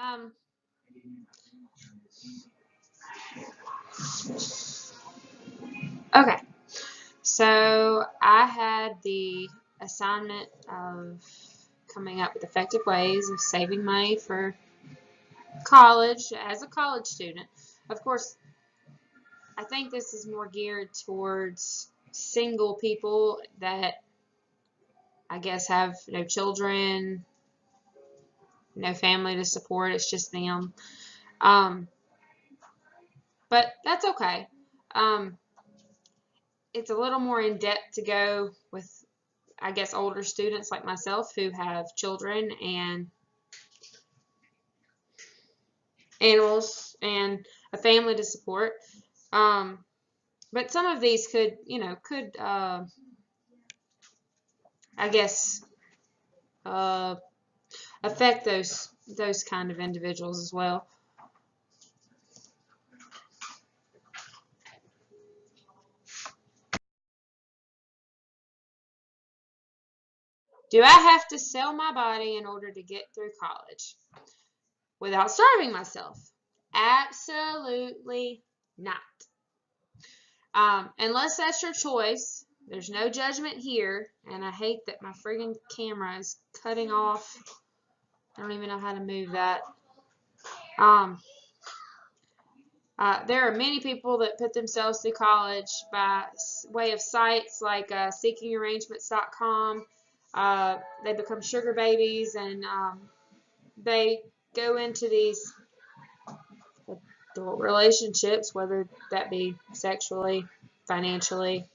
Um, okay, so I had the assignment of coming up with effective ways of saving money for college as a college student. Of course, I think this is more geared towards single people that I guess have no children, no family to support. It's just them. Um, but that's okay. Um, it's a little more in depth to go with, I guess, older students like myself who have children and animals and a family to support. Um, but some of these could I guess, uh, affect those kind of individuals as well. Do I have to sell my body in order to get through college without starving myself? Absolutely not. Unless that's your choice. There's no judgment here, and I hate that my friggin' camera is cutting off. I don't even know how to move that. Um, there are many people that put themselves through college by way of sites like seekingarrangements.com. They become sugar babies, and they go into these adult relationships, whether that be sexually, financially,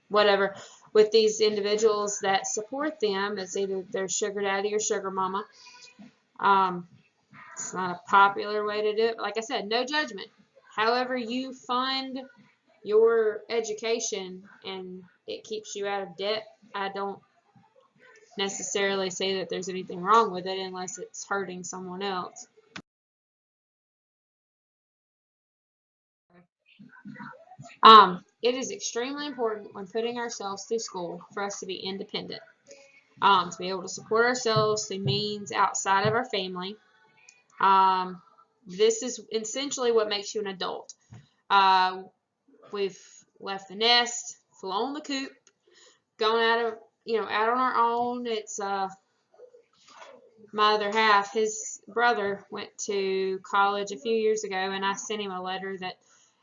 whatever, with these individuals that support them as either their sugar daddy or sugar mama. It's not a popular way to do it. But like I said, no judgment. However you fund your education and it keeps you out of debt, I don't necessarily say that there's anything wrong with it unless it's hurting someone else. It is extremely important when putting ourselves through school for us to be independent, to be able to support ourselves through means outside of our family. Um, this is essentially what makes you an adult. Uh, we've left the nest, flown the coop, gone out on our own. It's my other half, his brother went to college a few years ago, and I sent him a letter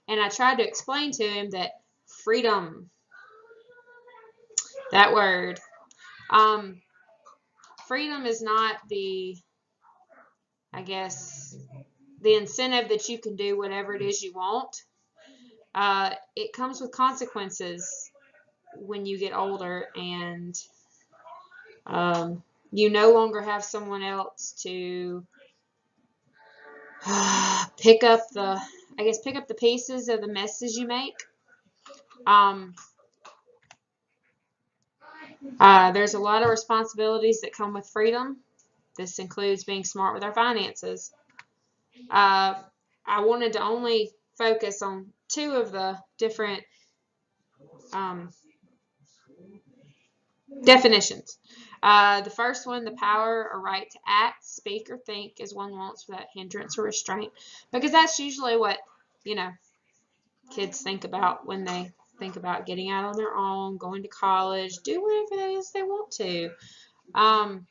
and I tried to explain to him that freedom, that word, um, freedom is not I guess, the incentive that you can do whatever it is you want. It comes with consequences when you get older, and you no longer have someone else to pick up the pieces of the messes you make. Um, there's a lot of responsibilities that come with freedom. This includes being smart with our finances. Uh, I wanted to only focus on two of the different um, definitions. The first one, the power or right to act, speak, or think as one wants without hindrance or restraint, because that's usually what, you know, kids think about when they think about getting out on their own, going to college, do whatever it is they want to. Um,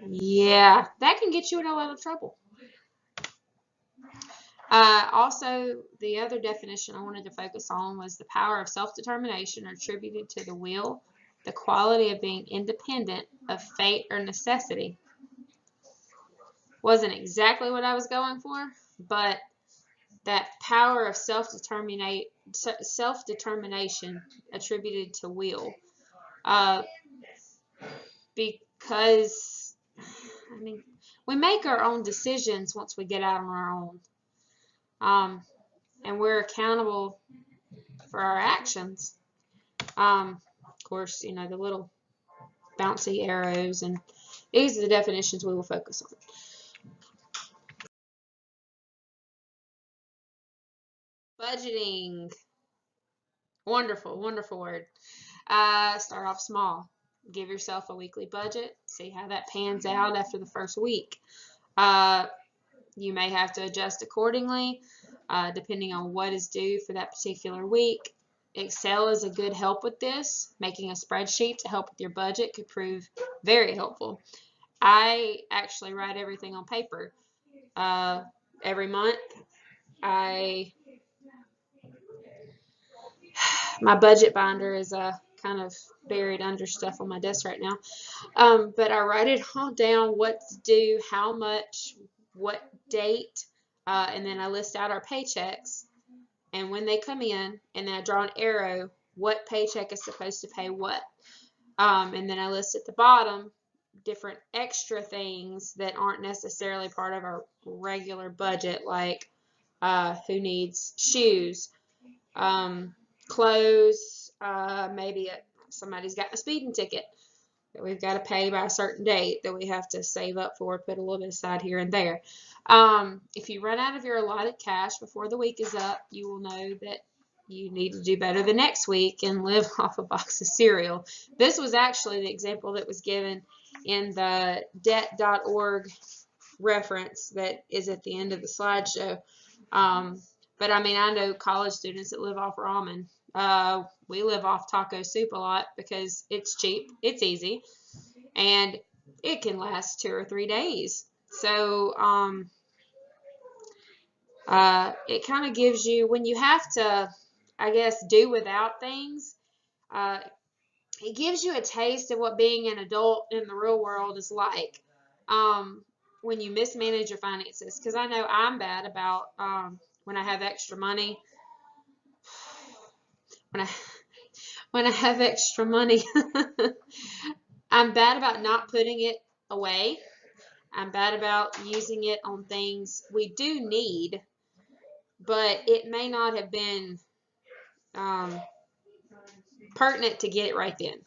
yeah, that can get you in a lot of trouble. Also, the other definition I wanted to focus on was the power of self-determination attributed to the will, the quality of being independent of fate or necessity. Wasn't exactly what I was going for, but that power of self-determination attributed to will. Uh, because, I mean, we make our own decisions once we get out on our own. And we're accountable for our actions. Of course, the little bouncy arrows, and these are the definitions we will focus on. Budgeting. Wonderful, wonderful word. Start off small. Give yourself a weekly budget. See how that pans out after the first week. You may have to adjust accordingly, depending on what is due for that particular week. Excel is a good help with this. Making a spreadsheet to help with your budget could prove very helpful. I actually write everything on paper. Every month, my budget binder is kind of buried under stuff on my desk right now. But I write it all down, what's due, how much, what date, and then I list out our paychecks and when they come in, and then I draw an arrow, what paycheck is supposed to pay what. And then I list at the bottom different extra things that aren't necessarily part of our regular budget, like who needs shoes, clothes, maybe somebody's got a speeding ticket that we've got to pay by a certain date that we have to save up for, put a little bit aside here and there. If you run out of your allotted cash before the week is up, you will know that you need to do better the next week and live off a box of cereal. This was actually the example that was given in the debt.org reference that is at the end of the slideshow. But I mean, I know college students that live off ramen. We live off taco soup a lot because it's cheap, it's easy, and it can last 2 or 3 days. So it kind of gives you, when you have to, I guess, do without things, it gives you a taste of what being an adult in the real world is like when you mismanage your finances. Because I know I'm bad about when I have extra money. When I have extra money, I'm bad about not putting it away. I'm bad about using it on things we do need, but it may not have been pertinent to get it right then.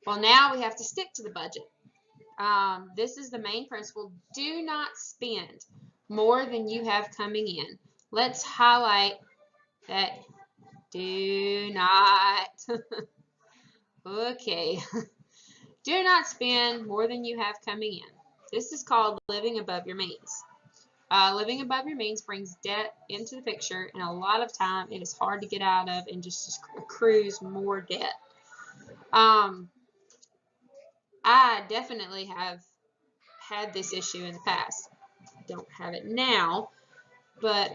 Well, now we have to stick to the budget. This is the main principle. Do not spend more than you have coming in. Let's highlight that. Do not. Okay. Do not spend more than you have coming in. This is called living above your means. Living above your means brings debt into the picture, and a lot of time it is hard to get out of and just accrues more debt. I definitely have had this issue in the past. Don't have it now, but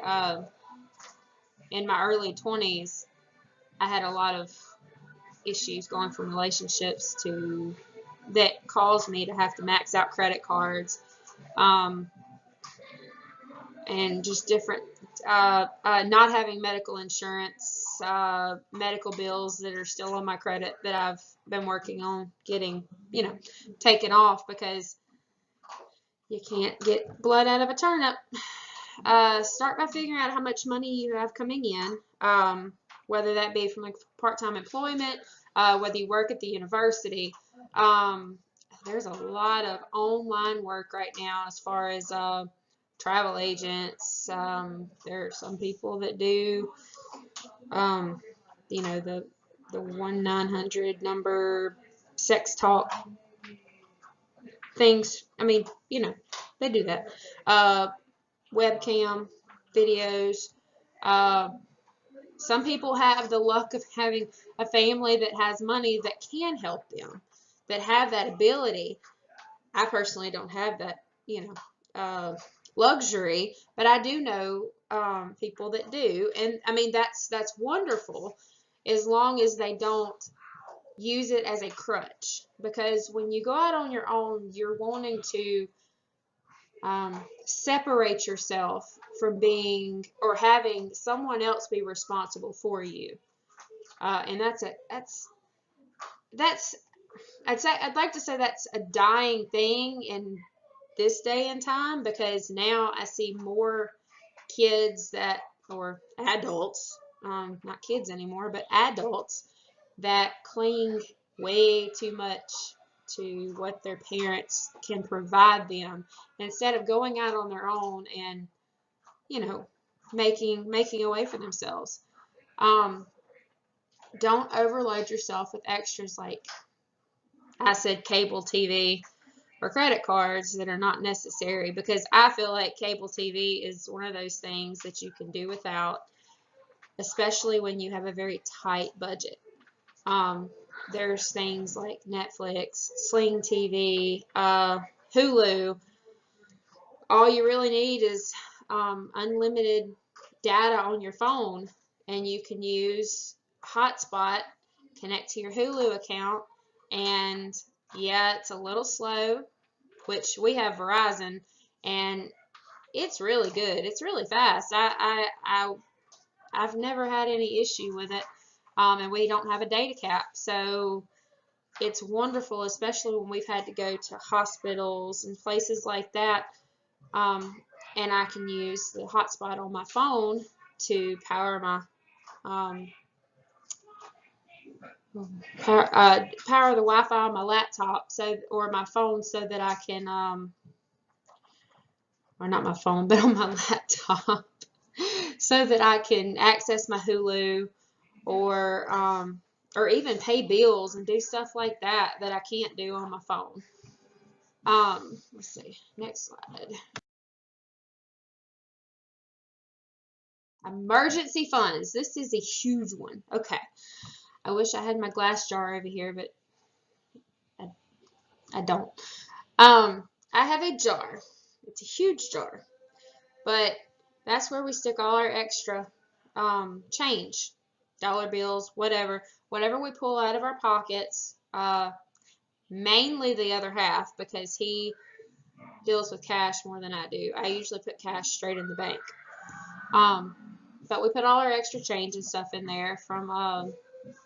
in my early 20s, I had a lot of issues going from relationships to that caused me to have to max out credit cards, and just different, not having medical insurance, medical bills that are still on my credit that I've been working on getting, taken off because you can't get blood out of a turnip. Start by figuring out how much money you have coming in, whether that be from a part-time employment, whether you work at the university. There's a lot of online work right now as far as travel agents. There are some people that do, the 1-900 number sex talk things. I mean, they do that. Webcam videos. Some people have the luck of having a family that has money that can help them, that have that ability. I personally don't have that, luxury, but I do know people that do, and I mean that's wonderful, as long as they don't use it as a crutch. Because when you go out on your own, you're wanting to separate yourself from being or having someone else be responsible for you, and I'd like to say that's a dying thing in this day and time, because now I see more kids or adults, not kids anymore, but adults that cling way too much to what their parents can provide them, instead of going out on their own and, making a way for themselves. don't overload yourself with extras like I said, cable TV or credit cards that are not necessary, because I feel like cable TV is one of those things that you can do without, especially when you have a very tight budget. There's things like Netflix, Sling TV, Hulu. All you really need is unlimited data on your phone, and you can use hotspot, connect to your Hulu account, and yeah, it's a little slow, which we have Verizon, and it's really good. It's really fast. I've never had any issue with it, and we don't have a data cap, so it's wonderful, especially when we've had to go to hospitals and places like that. And I can use the hotspot on my phone to power my power the Wi-Fi on my laptop, or my phone, so that I can or not my phone, but on my laptop, so that I can access my Hulu, or even pay bills and do stuff like that I can't do on my phone. Let's see, next slide. Emergency funds. This is a huge one. Okay. I wish I had my glass jar over here, but I don't. I have a jar. It's a huge jar, but that's where we stick all our extra change, dollar bills, whatever we pull out of our pockets. Mainly the other half, because he deals with cash more than I do. I usually put cash straight in the bank. But we put all our extra change and stuff in there from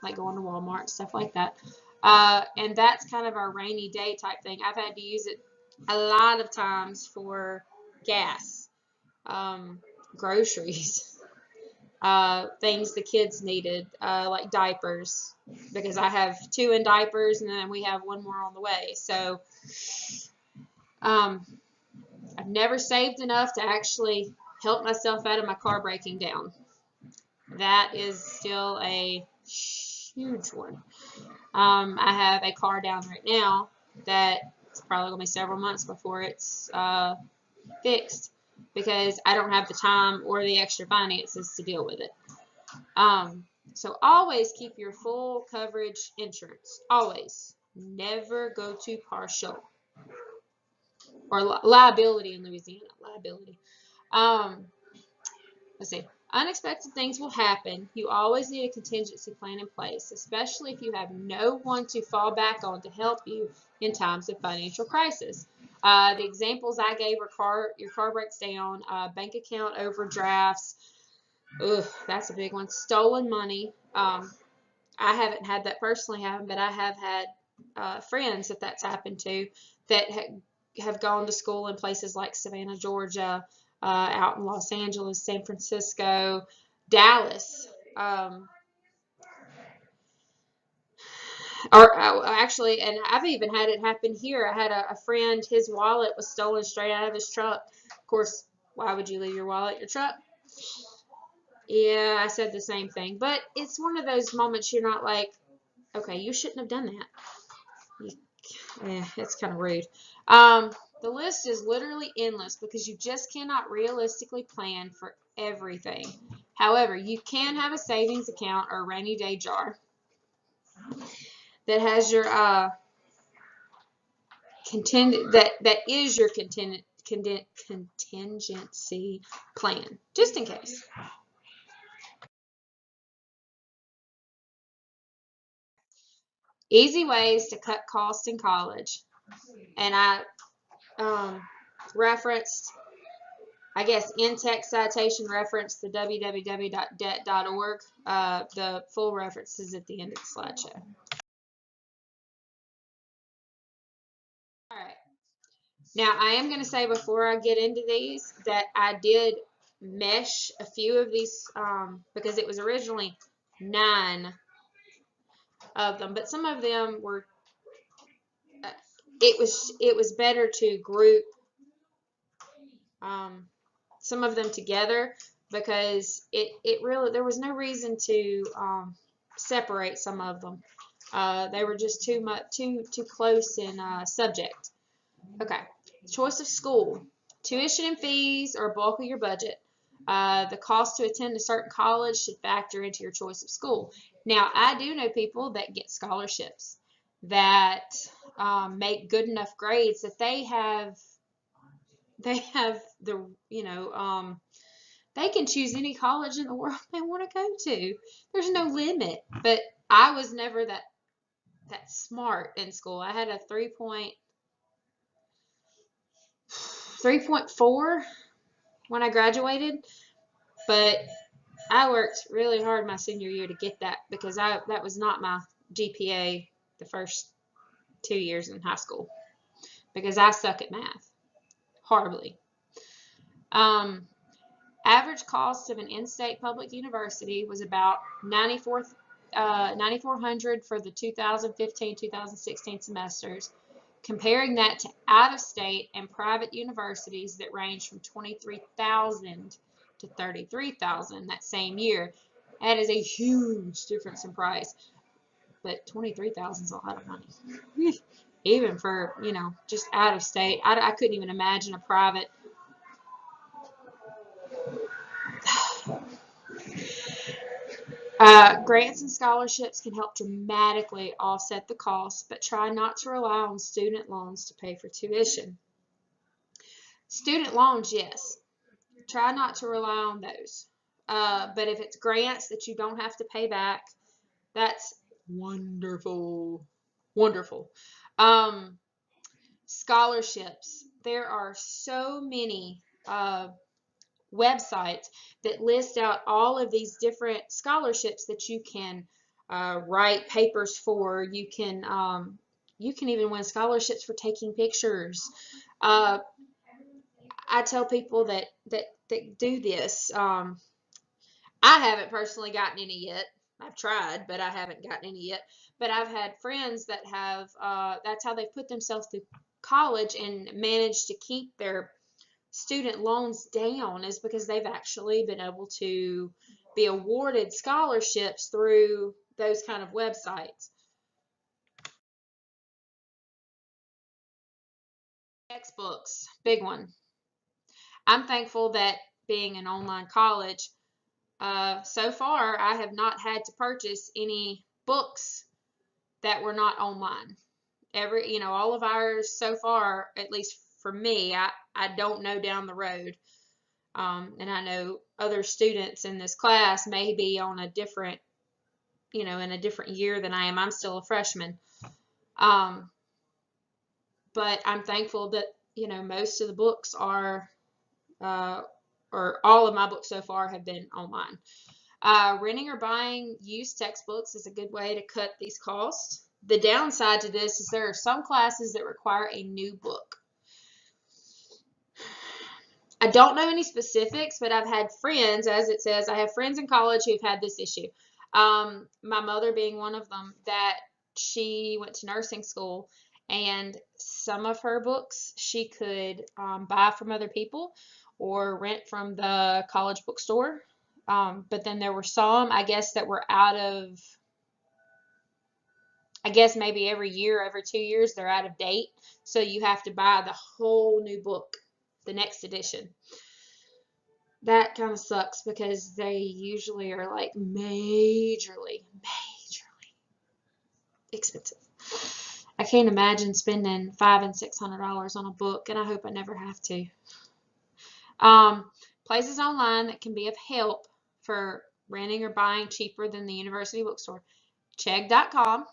like going to Walmart and stuff like that. And that's kind of our rainy day type thing. I've had to use it a lot of times for gas, groceries, things the kids needed, like diapers, because I have 2 in diapers and then we have 1 more on the way. So I've never saved enough to actually help myself out of my car breaking down. That is still a huge one. I have a car down right now that it's probably going to be several months before it's fixed, because I don't have the time or the extra finances to deal with it. So always keep your full coverage insurance. Always. Never go to partial. Or liability in Louisiana. Liability. Let's see. Unexpected things will happen. You always need a contingency plan in place, especially if you have no one to fall back on to help you in times of financial crisis. The examples I gave are your car breaks down, bank account overdrafts. Ugh, that's a big one. Stolen money. I haven't had that personally happen, but I have had friends that's happened to, that have gone to school in places like Savannah, Georgia, out in Los Angeles, San Francisco, Dallas. Actually, and I've even had it happen here. I had a friend, his wallet was stolen straight out of his truck. Of course, why would you leave your wallet in your truck? Yeah, I said the same thing. But it's one of those moments you're not like, okay, you shouldn't have done that. It's kind of rude. The list is literally endless, because you just cannot realistically plan for everything. However, you can have a savings account or a rainy day jar that has your that is your contingency plan, just in case. Easy ways to cut costs in college, and I referenced, I guess, in-text citation reference to www.debt.org. The full reference is at the end of the slideshow. All right. Now, I am going to say before I get into these that I did mesh a few of these because it was originally 9 of them, but some of them were. It was better to group some of them together, because it really, there was no reason to separate some of them. They were just too close in subject. Okay, choice of school. Tuition and fees are a bulk of your budget. The cost to attend a certain college should factor into your choice of school. Now, I do know people that get scholarships that make good enough grades that they have the they can choose any college in the world they want to go to. There's no limit. But I was never that smart in school. I had a 3.4 when I graduated, but I worked really hard my senior year to get that because that was not my GPA the first 2 years in high school because I suck at math horribly. Average cost of an in-state public university was about $9,400 for the 2015-2016 semesters. Comparing that to out-of-state and private universities that range from $23,000 to $33,000 that same year, that is a huge difference in price. But $23,000 is a lot of money, even for just out-of-state. I couldn't even imagine a private. Grants and scholarships can help dramatically offset the cost, but try not to rely on student loans to pay for tuition. Student loans, yes. Try not to rely on those. But if it's grants that you don't have to pay back, that's wonderful. Wonderful. Scholarships. There are so many websites that list out all of these different scholarships that you can write papers for. You can even win scholarships for taking pictures. I tell people that do this. I haven't personally gotten any yet. I've tried, but I haven't gotten any yet. But I've had friends that have. That's how they've put themselves through college and managed to keep their student loans down, is because they've actually been able to be awarded scholarships through those kind of websites. Textbooks, big one. I'm thankful that being an online college, so far I have not had to purchase any books that were not online. All of ours so far, at least for me, I don't know down the road. And I know other students in this class may be on a different, in a different year than I am. I'm still a freshman. But I'm thankful that, most of the books are, or all of my books so far have been online. Renting or buying used textbooks is a good way to cut these costs. The downside to this is there are some classes that require a new book. I don't know any specifics, but I've had friends, as it says, I have friends in college who've had this issue. My mother being one of them, that she went to nursing school, and some of her books she could buy from other people or rent from the college bookstore. But then there were some, I guess, that were out of, I guess maybe every year, every 2 years, they're out of date. So you have to buy the whole new book, the next edition. That kind of sucks because they usually are like majorly expensive. I can't imagine spending $500 and $600 on a book, and I hope I never have to. Places online that can be of help for renting or buying cheaper than the university bookstore. Chegg.com.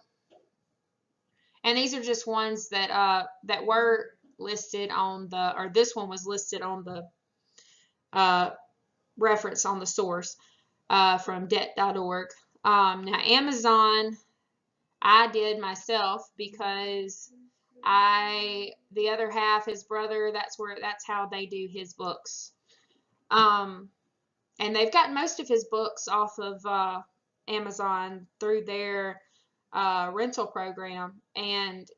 And these are just ones that were listed on or this one was listed on the reference on the source from debt.org. Now Amazon, I did myself because the other half, his brother, that's how they do his books. And they've gotten most of his books off of Amazon through their rental program, and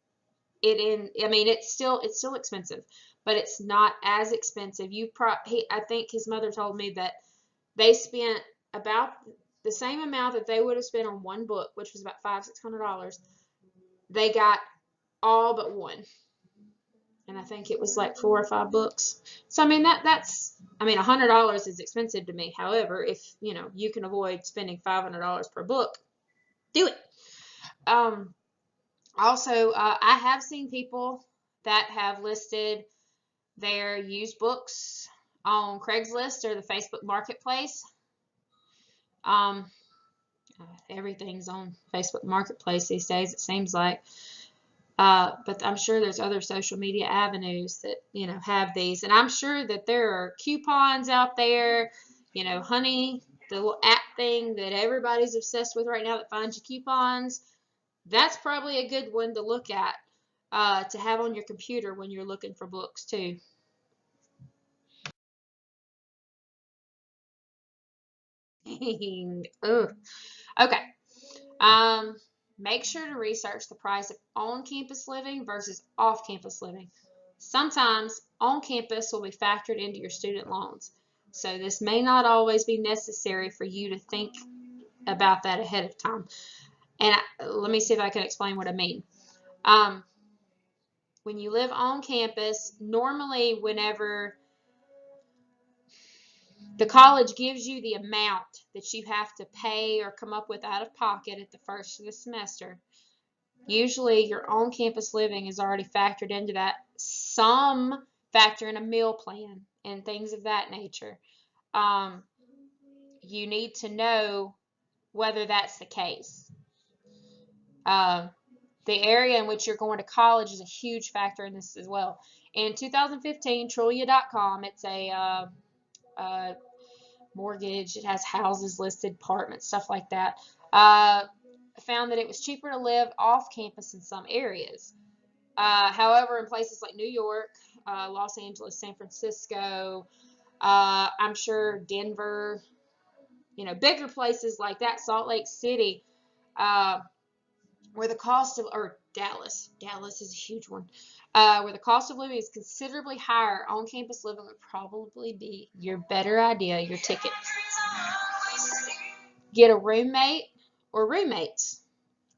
it's still expensive, but it's not as expensive. I think his mother told me that they spent about the same amount that they would have spent on one book, which was about $500-600, they got all but one. And I think it was like 4 or 5 books. So, I mean, that's $100 is expensive to me. However, if, you can avoid spending $500 per book, do it. Also, I have seen people that have listed their used books on Craigslist or the Facebook Marketplace. Everything's on Facebook Marketplace these days, it seems like. But I'm sure there's other social media avenues that, have these. And I'm sure that there are coupons out there, Honey, the little app thing that everybody's obsessed with right now that finds you coupons. That's probably a good one to look at, to have on your computer when you're looking for books too. Ugh. Okay. Make sure to research the price of on-campus living versus off-campus living. Sometimes on-campus will be factored into your student loans, so this may not always be necessary for you to think about that ahead of time. And let me see if I can explain what I mean. When you live on campus, normally whenever the college gives you the amount that you have to pay or come up with out of pocket at the first of the semester, usually your on-campus living is already factored into that. Some factor in a meal plan and things of that nature. You need to know whether that's the case. The area in which you're going to college is a huge factor in this as well. In 2015, Trulia.com, it's a mortgage. It has houses listed, apartments, stuff like that. Found that it was cheaper to live off campus in some areas. However, in places like New York, Los Angeles, San Francisco, I'm sure Denver, bigger places like that, Salt Lake City, where the cost of, or Dallas is a huge one, where the cost of living is considerably higher, on-campus living would probably be your better idea, your ticket. Get a roommate or roommates.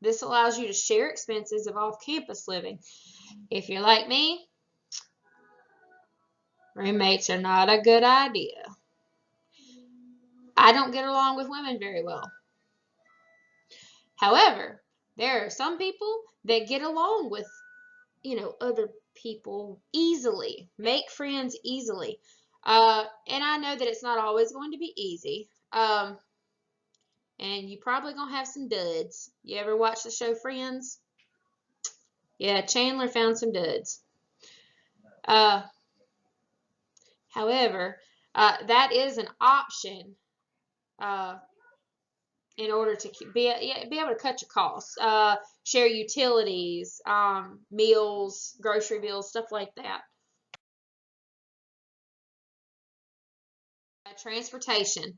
This allows you to share expenses of off-campus living. If you're like me, roommates are not a good idea. I don't get along with women very well. However, there are some people that get along with, other people easily, make friends easily. And I know that it's not always going to be easy. And you probably gonna have some duds. You ever watch the show Friends? Yeah, Chandler found some duds. However, that is an option in order to be able to cut your costs, share utilities, meals, grocery bills, stuff like that. Transportation.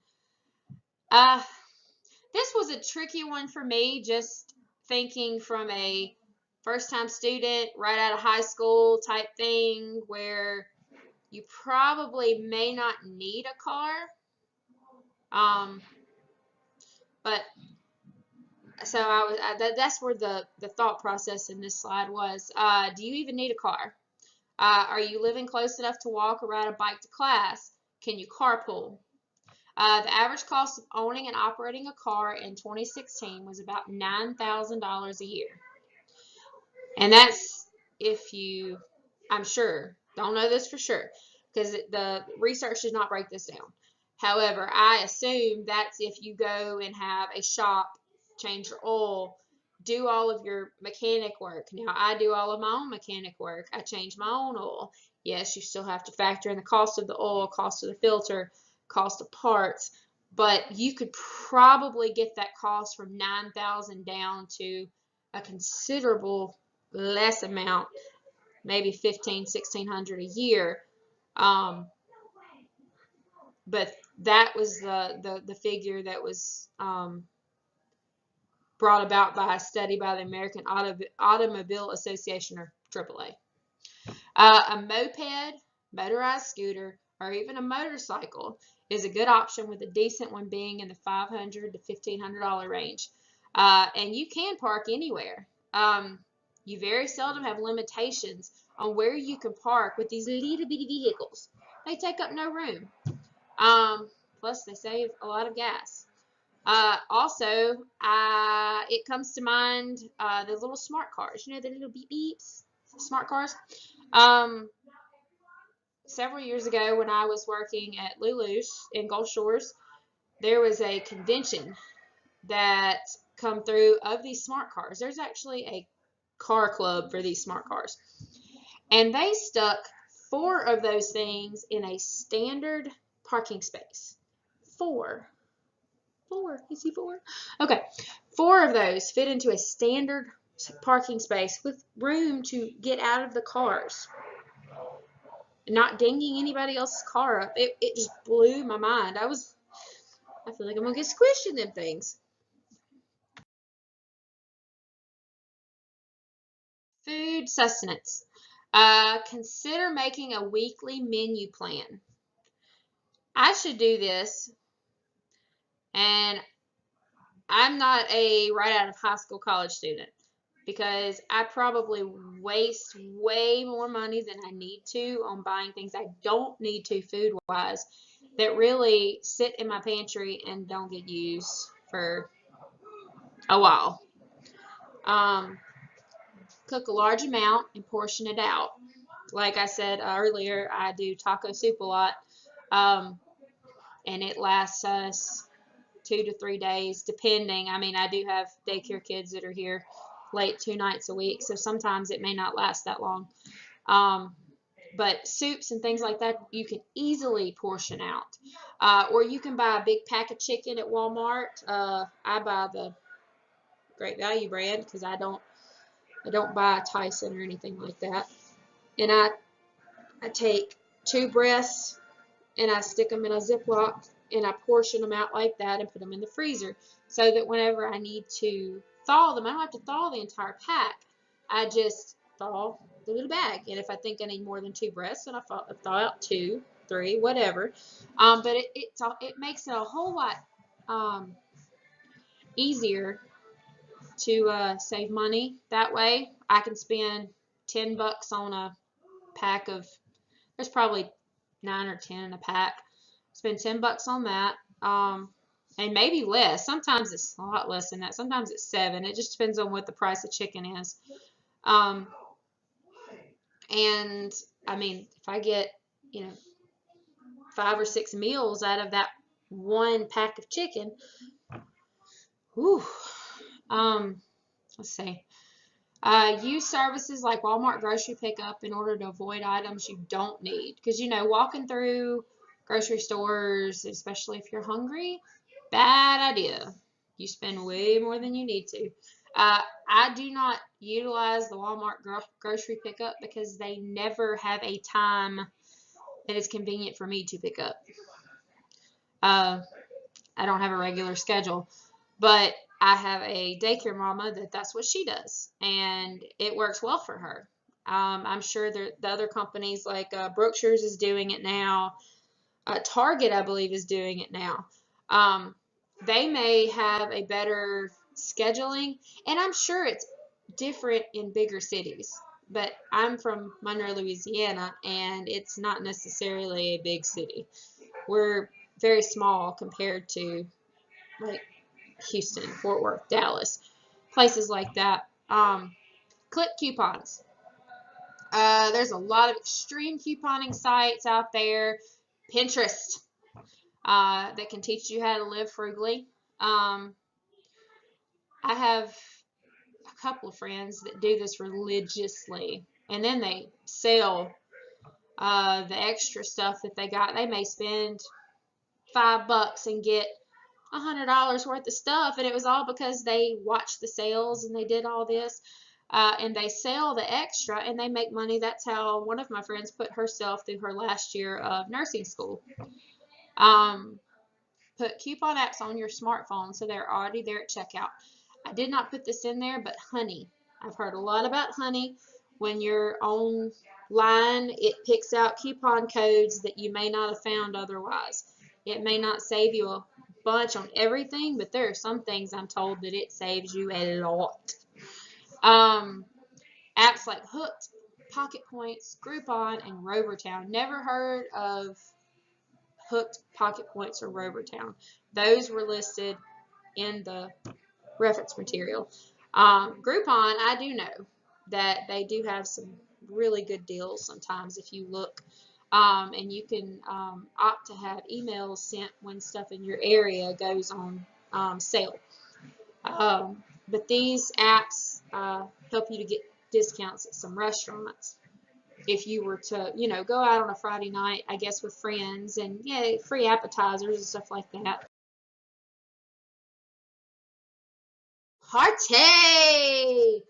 This was a tricky one for me, just thinking from a first-time student, right out of high school type thing, where you probably may not need a car. But so that's where the thought process in this slide was. Do you even need a car? Are you living close enough to walk or ride a bike to class? Can you carpool? The average cost of owning and operating a car in 2016 was about $9,000 a year. And that's if you, I'm sure, don't know this for sure, because the research does not break this down. However, I assume that's if you go and have a shop, change your oil, do all of your mechanic work. Now, I do all of my own mechanic work. I change my own oil. Yes, you still have to factor in the cost of the oil, cost of the filter, cost of parts, but you could probably get that cost from $9,000 down to a considerable less amount, maybe $1,500-1,600 a year. But that was the figure that was brought about by a study by the American Automobile Association, or AAA. A moped, motorized scooter, or even a motorcycle is a good option, with a decent one being in the $500 to $1,500 range. And you can park anywhere. You very seldom have limitations on where you can park with these little bitty vehicles. They take up no room. Plus, they save a lot of gas. Also, it comes to mind the little smart cars. You know, the little beep beeps, smart cars. Several years ago, when I was working at Lulu's in Gulf Shores, there was a convention that come through of these smart cars. There's actually a car club for these smart cars. And they stuck 4 of those things in a standard parking space. 4. You see 4? Okay. 4 of those fit into a standard parking space with room to get out of the cars. Not dinging anybody else's car up. It just blew my mind. I feel like I'm going to get squished in them things. Food sustenance. Consider making a weekly menu plan. I should do this, and I'm not a right out of high school college student, because I probably waste way more money than I need to on buying things I don't need to food-wise that really sit in my pantry and don't get used for a while. Cook a large amount and portion it out. Like I said earlier, I do taco soup a lot, and it lasts us 2 to 3 days, depending. I mean, I do have daycare kids that are here late 2 nights a week, so sometimes it may not last that long. But soups and things like that, you can easily portion out. Or you can buy a big pack of chicken at Walmart. I buy the Great Value brand because I don't buy Tyson or anything like that. And I take 2 breasts and I stick them in a Ziploc and I portion them out like that and put them in the freezer, so that whenever I need to thaw them, I don't have to thaw the entire pack. I just thaw the little bag. And if I think I need more than 2 breasts, then I thaw out 2, 3, whatever. But it makes it a whole lot easier to save money that way. I can spend $10 on a pack of, there's probably 9 or 10 in a pack. Spend $10 on that, and maybe less. Sometimes it's a lot less than that. Sometimes it's 7. It just depends on what the price of chicken is. And I mean, if I get 5 or 6 meals out of that 1 pack of chicken, whew. Let's see. Use services like Walmart grocery pickup in order to avoid items you don't need. Because, walking through grocery stores, especially if you're hungry, bad idea. You spend way more than you need to. I do not utilize the Walmart grocery pickup because they never have a time that is convenient for me to pick up. I don't have a regular schedule, but I have a daycare mama that's what she does, and it works well for her. I'm sure the other companies like Brookshire's is doing it now. Target, I believe, is doing it now. They may have a better scheduling, and I'm sure it's different in bigger cities. But I'm from Monroe, Louisiana, and it's not necessarily a big city. We're very small compared to like Houston, Fort Worth, Dallas, places like that. Click coupons. There's a lot of extreme couponing sites out there. Pinterest, that can teach you how to live frugally. I have a couple of friends that do this religiously, and then they sell the extra stuff that they got. They may spend $5 and get $100 worth of stuff, and it was all because they watched the sales and they did all this, and they sell the extra and they make money. That's how one of my friends put herself through her last year of nursing school. Put coupon apps on your smartphone so they're already there at checkout. I did not put this in there, but honey. I've heard a lot about honey. When you're online, it picks out coupon codes that you may not have found otherwise. It may not save you a bunch on everything, but there are some things I'm told that it saves you a lot. Apps like Hooked, Pocket Points, Groupon, and Rovertown. Never heard of Hooked, Pocket Points, or Rovertown. Those were listed in the reference material. Groupon, I do know that they do have some really good deals sometimes if you look. And you can opt to have emails sent when stuff in your area goes on sale. But these apps help you to get discounts at some restaurants. If you were to, go out on a Friday night, I guess with friends, and yeah, free appetizers and stuff like that. Party!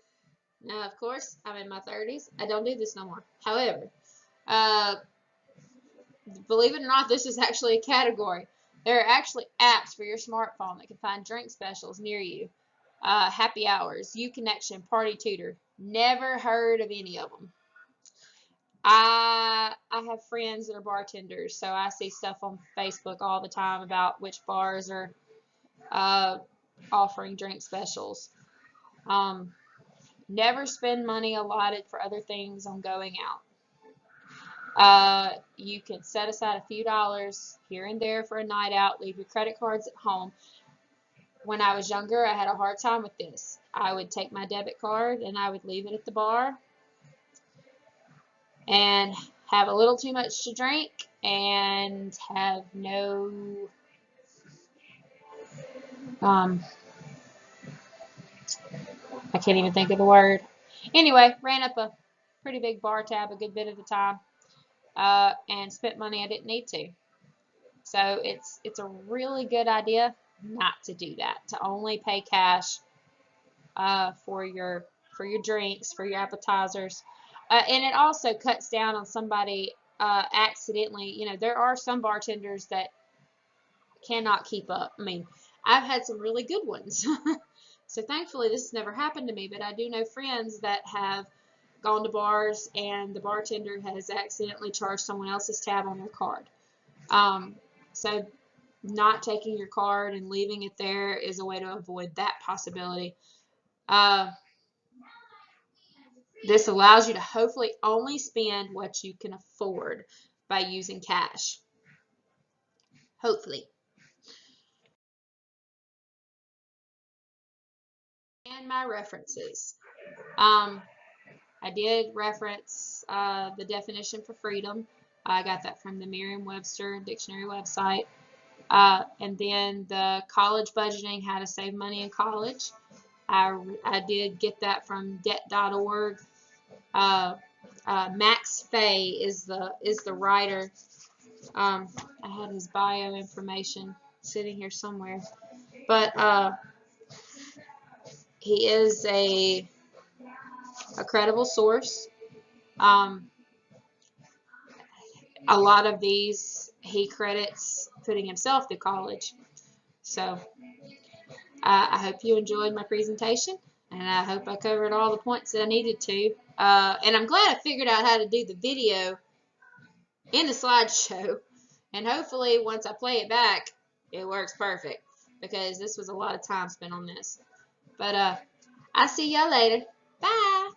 Now, of course, I'm in my 30s. I don't do this no more. However, uh, believe it or not, this is actually a category. There are actually apps for your smartphone that can find drink specials near you. Happy hours, U-Connection, Party Tutor. Never heard of any of them. I have friends that are bartenders, so I see stuff on Facebook all the time about which bars are offering drink specials. Never spend money allotted for other things on going out. You can set aside a few dollars here and there for a night out. Leave your credit cards at home. When I was younger, I had a hard time with this. I would take my debit card and I would leave it at the bar and have a little too much to drink and have no I can't even think of the word. Anyway, ran up a pretty big bar tab a good bit of the time and spent money I didn't need to. So it's a really good idea not to do that, to only pay cash for your drinks, for your appetizers. And it also cuts down on somebody accidentally. There are some bartenders that cannot keep up. I mean, I've had some really good ones. So thankfully this has never happened to me, but I do know friends that have gone to bars and the bartender has accidentally charged someone else's tab on their card. So not taking your card and leaving it there is a way to avoid that possibility. This allows you to hopefully only spend what you can afford by using cash. Hopefully. And my references. I did reference the definition for freedom. I got that from the Merriam-Webster dictionary website. And then the college budgeting, how to save money in college. I did get that from debt.org. Max Fay is the writer. I had his bio information sitting here somewhere, but he is a credible source. A lot of these he credits putting himself through college. So I hope you enjoyed my presentation, and I hope I covered all the points that I needed to. And I'm glad I figured out how to do the video in the slideshow, and hopefully once I play it back, it works perfect, because this was a lot of time spent on this. But I'll see y'all later. Bye!